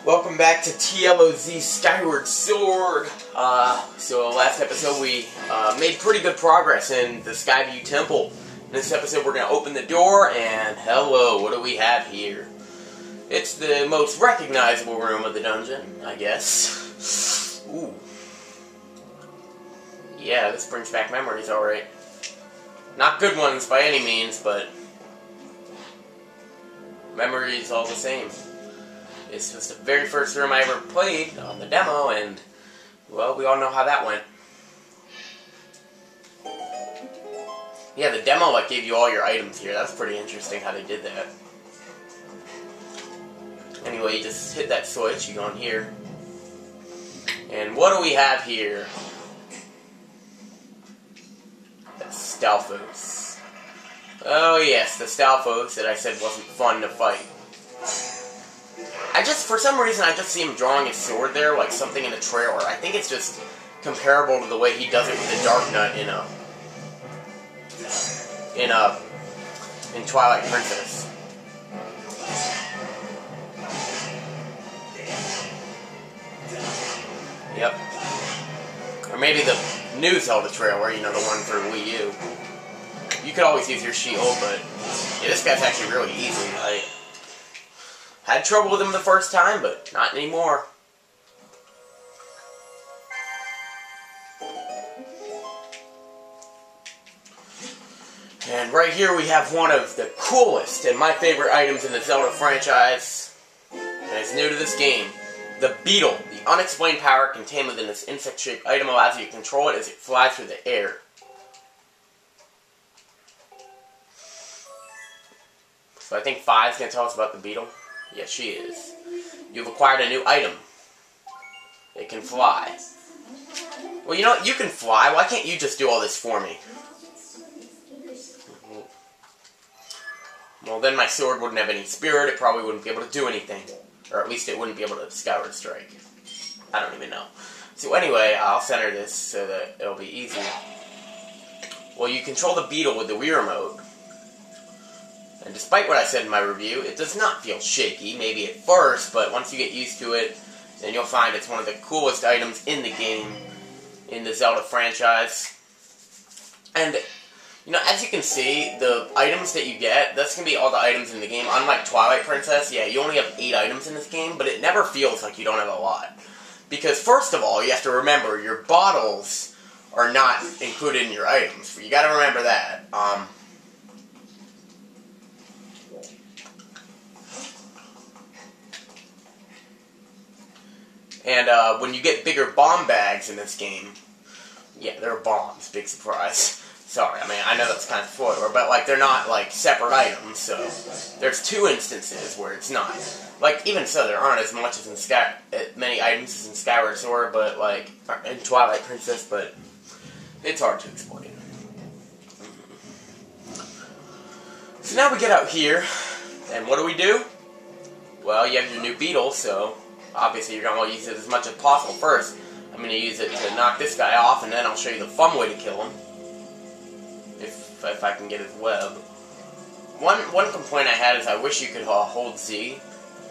Welcome back to TLOZ Skyward Sword. So last episode we made pretty good progress in the Skyview Temple. In this episode we're going to open the door and hello, what do we have here? It's the most recognizable room of the dungeon, I guess. Ooh. Yeah, this brings back memories, alright. Not good ones by any means, but memories all the same. This was the very first room I ever played on the demo, and, well, we all know how that went. Yeah, the demo, like, gave you all your items here. That's pretty interesting how they did that. Anyway, you just hit that switch, you go in here. And what do we have here? The Stalfos. Oh yes, the Stalfos that I said wasn't fun to fight. For some reason, I just see him drawing his sword there, like something in the trailer. I think it's just comparable to the way he does it with the Dark Knight in Twilight Princess. Yep. Or maybe the new Zelda trailer, you know, the one for Wii U. You could always use your shield, but yeah, this guy's actually really easy. I had trouble with him the first time, but not anymore. And right here we have one of the coolest and my favorite items in the Zelda franchise. And it's new to this game. The Beetle. The unexplained power contained within this insect-shaped item allows you to control it as it flies through the air. So I think 5's going to tell us about the Beetle. Yes, she is. You've acquired a new item. It can fly. Well, you know what? You can fly. Why can't you just do all this for me? Well, then my sword wouldn't have any spirit. It probably wouldn't be able to do anything. Or at least it wouldn't be able to Skyward Strike. I don't even know. So anyway, I'll center this so that it'll be easy. Well, you control the Beetle with the Wii Remote. And despite what I said in my review, it does not feel shaky, maybe at first, but once you get used to it, then you'll find it's one of the coolest items in the game, in the Zelda franchise. And, you know, as you can see, the items that you get, that's going to be all the items in the game. Unlike Twilight Princess, yeah, you only have 8 items in this game, but it never feels like you don't have a lot. Because, first of all, you have to remember, your bottles are not included in your items. You got to remember that. And when you get bigger bomb bags in this game, yeah, they're bombs, big surprise. Sorry, I mean, I know that's kind of spoiler, but, like, they're not, like, separate items, so there's 2 instances where it's not. Like, even so, there aren't as much as in many items as in Skyward Sword, but, like, in Twilight Princess, but it's hard to explain. So now we get out here, and what do? Well, you have your new Beetle, so obviously you're going to want to use it as much as possible first. I'm going to use it to knock this guy off, and then I'll show you the fun way to kill him. If I can get his web. One complaint I had is I wish you could hold Z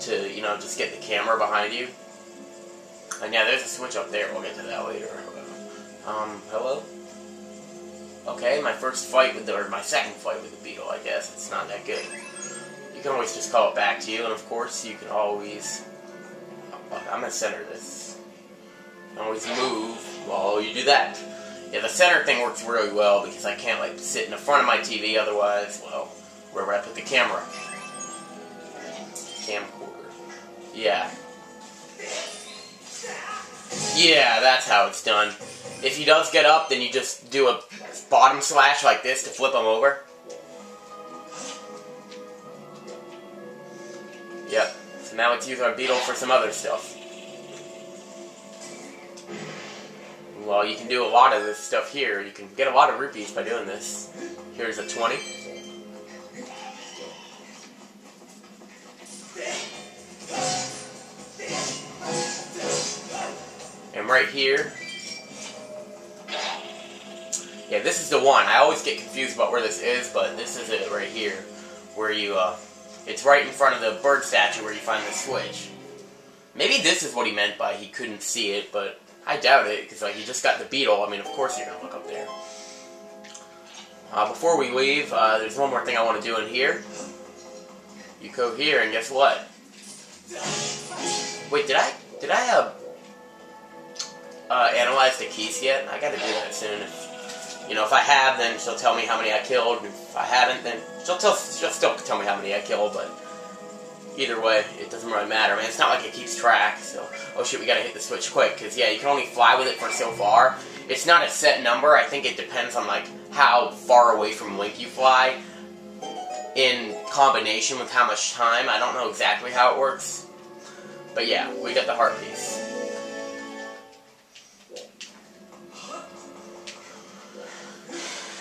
to, you know, just get the camera behind you. And yeah, there's a switch up there. We'll get to that later. Hello? Okay, my first fight with or my second fight with the Beetle, I guess. It's not that good. You can always just call it back to you, and of course you can always... I'm going to center this. You can always move while you do that. Yeah, the center thing works really well because I can't, like, sit in the front of my TV, otherwise, well, where would I put the camera? Camcorder. Yeah. Yeah, that's how it's done. If he does get up, then you just do a bottom slash like this to flip him over. Yep. So now let's use our Beetle for some other stuff. Well, you can do a lot of this stuff here. You can get a lot of rupees by doing this. Here's a 20. And right here, yeah, this is the one. I always get confused about where this is, but this is it right here. Where you, it's right in front of the bird statue where you find the switch. Maybe this is what he meant by he couldn't see it, but I doubt it, because like he just got the Beetle. I mean, of course you're gonna look up there. Before we leave, there's one more thing I want to do in here. You go here, and guess what? Wait, did I analyze the keys yet? I gotta do that soon. If I have, then she'll tell me how many I killed. If I haven't, then she'll still tell me how many I killed, but either way, it doesn't really matter. I mean, it's not like it keeps track, so... Oh shit, we gotta hit the switch quick, because yeah, you can only fly with it for so far. It's not a set number. I think it depends on, like, how far away from Link you fly, in combination with how much time. I don't know exactly how it works. But yeah, we got the heart piece.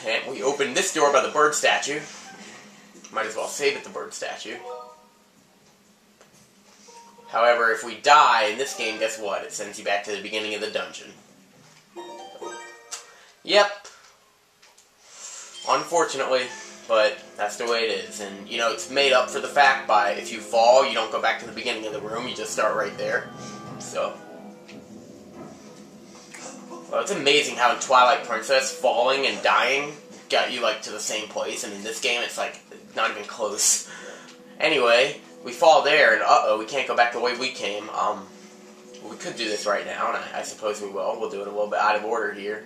And we opened this door by the bird statue. Might as well save it the bird statue. However, if we die in this game, guess what? It sends you back to the beginning of the dungeon. Yep. Unfortunately, but that's the way it is. And, it's made up for the fact by if you fall, you don't go back to the beginning of the room, you just start right there. So. Well, it's amazing how in Twilight Princess, falling and dying got you, like, to the same place. And in this game, it's, like, not even close. Anyway, we fall there, and uh-oh, we can't go back the way we came. We could do this right now, and I suppose we will. We'll do it a little bit out of order here.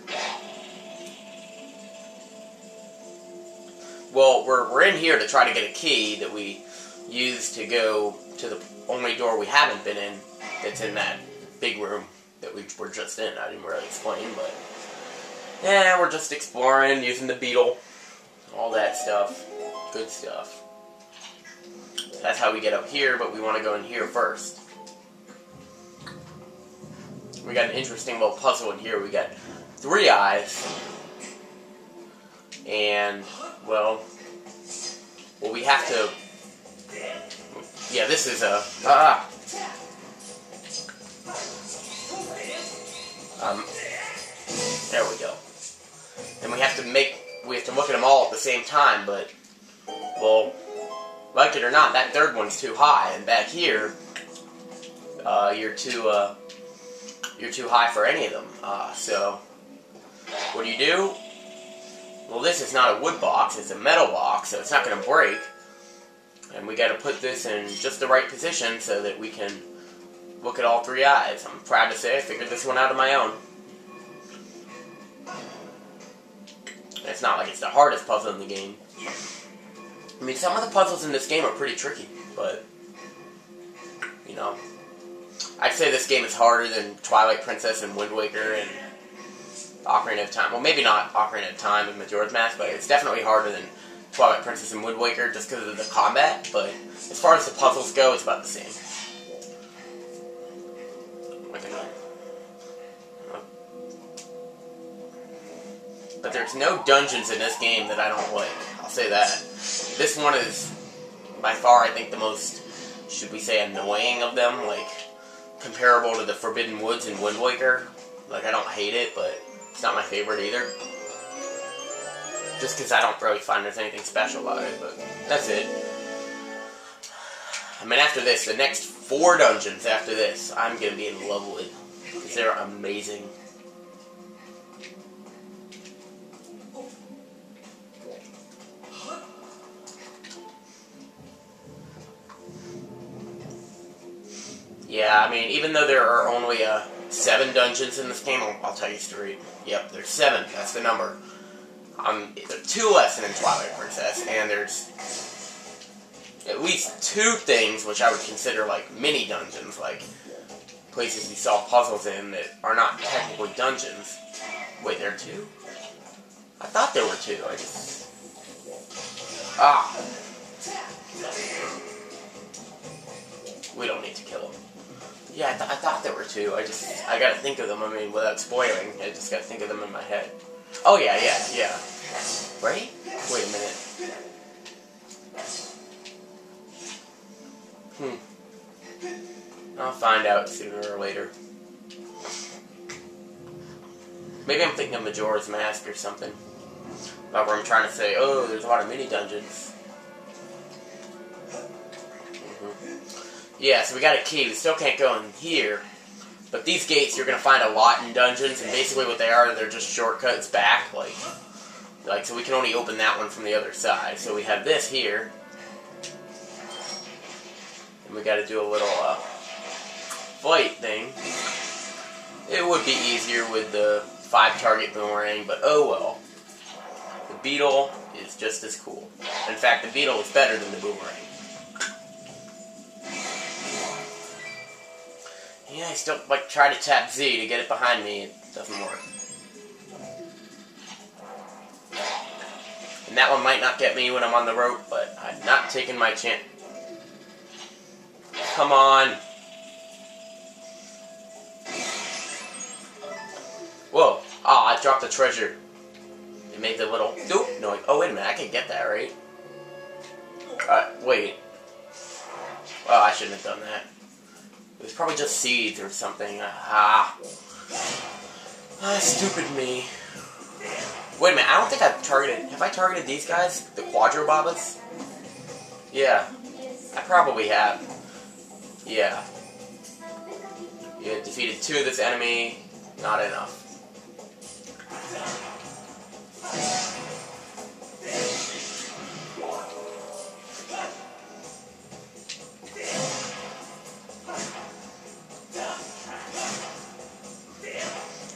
Well, we're in here to try to get a key that we use to go to the only door we haven't been in that's in that big room that we were just in. I didn't really explain, but yeah, we're just exploring, using the Beetle, all that stuff. Good stuff. That's how we get up here, but we want to go in here first. We got an interesting little puzzle in here. We got 3 eyes. And, well, we have to... Yeah, this is a... There we go. And we have to look at them all at the same time, but, well, like it or not, that third one's too high, and back here, you're too high for any of them. So, what do? Well, this is not a wood box, it's a metal box, so it's not going to break. And we got to put this in just the right position so that we can look at all 3 eyes. I'm proud to say I figured this one out on my own. It's not like it's the hardest puzzle in the game. I mean, some of the puzzles in this game are pretty tricky, but, I'd say this game is harder than Twilight Princess and Wind Waker and Ocarina of Time. Well, maybe not Ocarina of Time and Majora's Mask, but it's definitely harder than Twilight Princess and Wind Waker just because of the combat, but as far as the puzzles go, it's about the same. But there's no dungeons in this game that I don't like. I'll say that. This one is, by far, I think the most, should we say, annoying of them. Like, comparable to the Forbidden Woods in Wind Waker. Like, I don't hate it, but it's not my favorite either. Just because I don't really find there's anything special about it, but that's it. I mean, after this, the next 4 dungeons after this, I'm going to be in love with. Because they're amazing. Yeah, I mean, even though there are only 7 dungeons in this game, I'll tell you straight. Yep, there's 7. That's the number. There's 2 less than in Twilight Princess, and there's at least 2 things which I would consider like mini dungeons, like places you solve puzzles in that are not technically dungeons. Wait, there are 2? I thought there were 2. I just... We don't need to kill them. Yeah, I thought there were 2. I gotta think of them. I mean, without spoiling, I just gotta think of them in my head. Oh, yeah. Right? Wait a minute. I'll find out sooner or later. Maybe I'm thinking of Majora's Mask or something. About where I'm trying to say, oh, there's a lot of mini dungeons. Yeah, so we got a key. We still can't go in here. But these gates you're going to find a lot in dungeons, and basically what they are, they're just shortcuts back. Like so we can only open that one from the other side. So we have this here. And we got to do a little fight thing. It would be easier with the 5-target boomerang, but oh well. The Beetle is just as cool. In fact, the Beetle is better than the boomerang. Yeah, I still try to tap Z to get it behind me. It doesn't work. And that one might not get me when I'm on the rope, but I'm not taking my chance. Come on. Whoa. Ah, I dropped the treasure. It made the little doop noise. Oh, wait a minute. I can get that, right? Wait. Oh, I shouldn't have done that. It was probably just seeds or something. Stupid me. Wait a minute, I don't think I've targeted... Have I targeted these guys? The Quadrobobas? Yeah. I probably have. Yeah. You defeated 2 of this enemy. Not enough.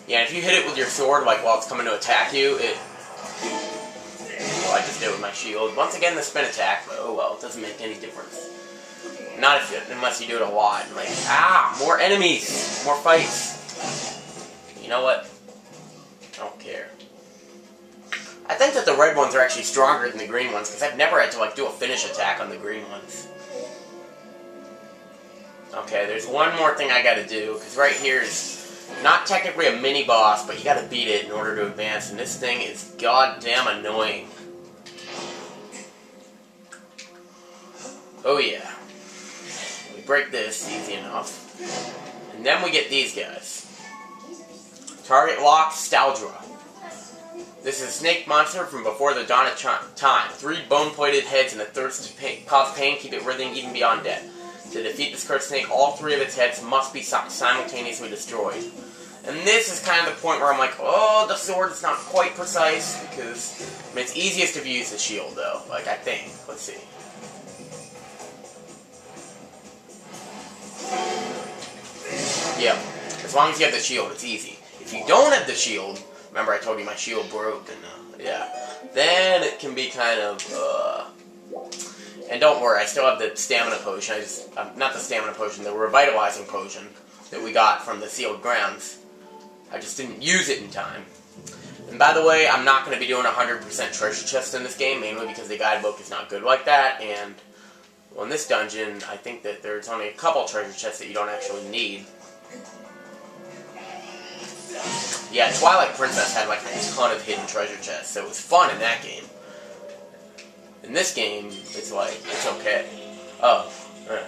Yeah, if you hit it with your sword, while it's coming to attack you, it... Well, I just did it with my shield. Once again, the spin attack, but oh well, it doesn't make any difference. Not unless you do it a lot. More enemies! More fights! You know what? I don't care. I think that the red ones are actually stronger than the green ones, because I've never had to, do a finish attack on the green ones. Okay, there's one more thing I gotta do, because right here is... Not technically a mini-boss, but you gotta beat it in order to advance, and this thing is goddamn annoying. Oh yeah. We break this easy enough. And then we get these guys. Target lock, Staldra. This is a snake monster from before the dawn of time. 3 bone-plated heads and a thirst to cause pain, keep it writhing even beyond death. To defeat this cursed snake, all 3 of its heads must be simultaneously destroyed. And this is kind of the point where I'm like, oh, the sword is not quite precise, because it's easiest if you use the shield, though. I think. Let's see. Yep. As long as you have the shield, it's easy. If you don't have the shield, remember I told you my shield broke, and, yeah, then it can be kind of, And don't worry, I still have the stamina potion. Not the stamina potion, the revitalizing potion that we got from the sealed grounds. I just didn't use it in time. And by the way, I'm not going to be doing 100% treasure chest in this game, mainly because the guidebook is not good like that, and well, in this dungeon, I think that there's only a couple treasure chests that you don't actually need. Yeah, Twilight Princess had a ton of hidden treasure chests, so it was fun in that game. In this game, it's it's okay. Oh, yeah.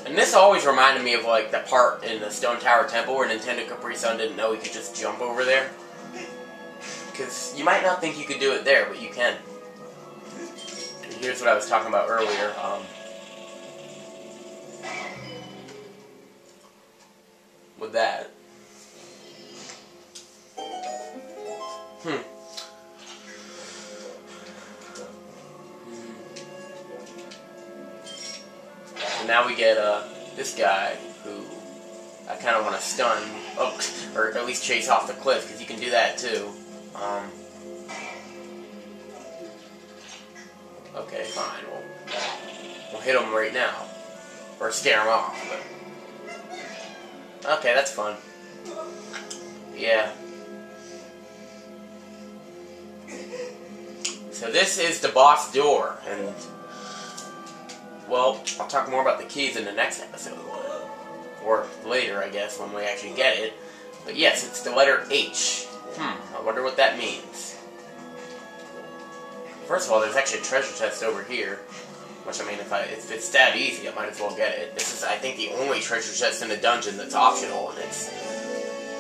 And this always reminded me of, that part in the Stone Tower Temple where Nintendo Capri Sun didn't know he could just jump over there. Because you might not think you could do it there, but you can. And here's what I was talking about earlier. With that. So now we get this guy who I kind of want to stun, or at least chase off the cliff, because you can do that too. Okay, fine. We'll hit him right now, or scare him off. But okay, that's fun. Yeah. So this is the boss door, and well, I'll talk more about the keys in the next episode, or later, I guess, when we actually get it. But yes, it's the letter H. I wonder what that means. First of all, there's actually a treasure chest over here, which, I mean, if it's that easy, I might as well get it. This is, I think, the only treasure chest in the dungeon that's optional, and it's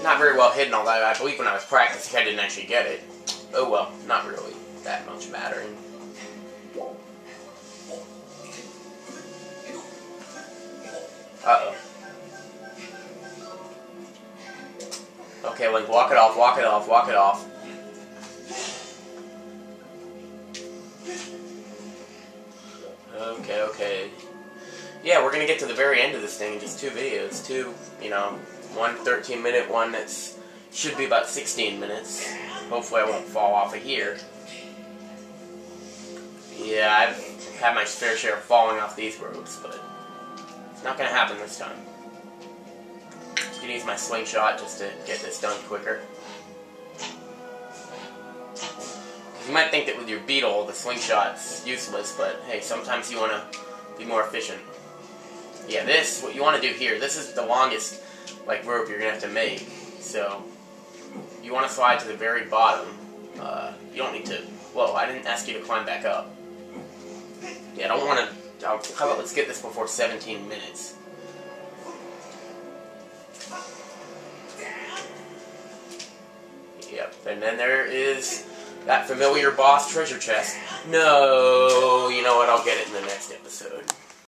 not very well hidden, although I believe when I was practicing I didn't actually get it. Oh well, not really. that much mattering. Uh-oh. Okay, Link, walk it off, walk it off, walk it off. Okay, okay. Yeah, we're gonna get to the very end of this thing in just 2 videos. Two, one 13-minute, one that's should be about 16 minutes. Hopefully I won't fall off of here. Yeah, I've had my fair share of falling off these roads, but it's not gonna happen this time. Just gonna use my slingshot just to get this done quicker. You might think that with your Beetle, the slingshot's useless, but hey, sometimes you want to be more efficient. Yeah, what you want to do here, this is the longest, rope you're going to have to make. So, you want to slide to the very bottom. You don't need to... Whoa, I didn't ask you to climb back up. Yeah, I don't want to... How about let's get this before 17 minutes. Yep, and then there is... that familiar boss treasure chest. No, you know what, I'll get it in the next episode.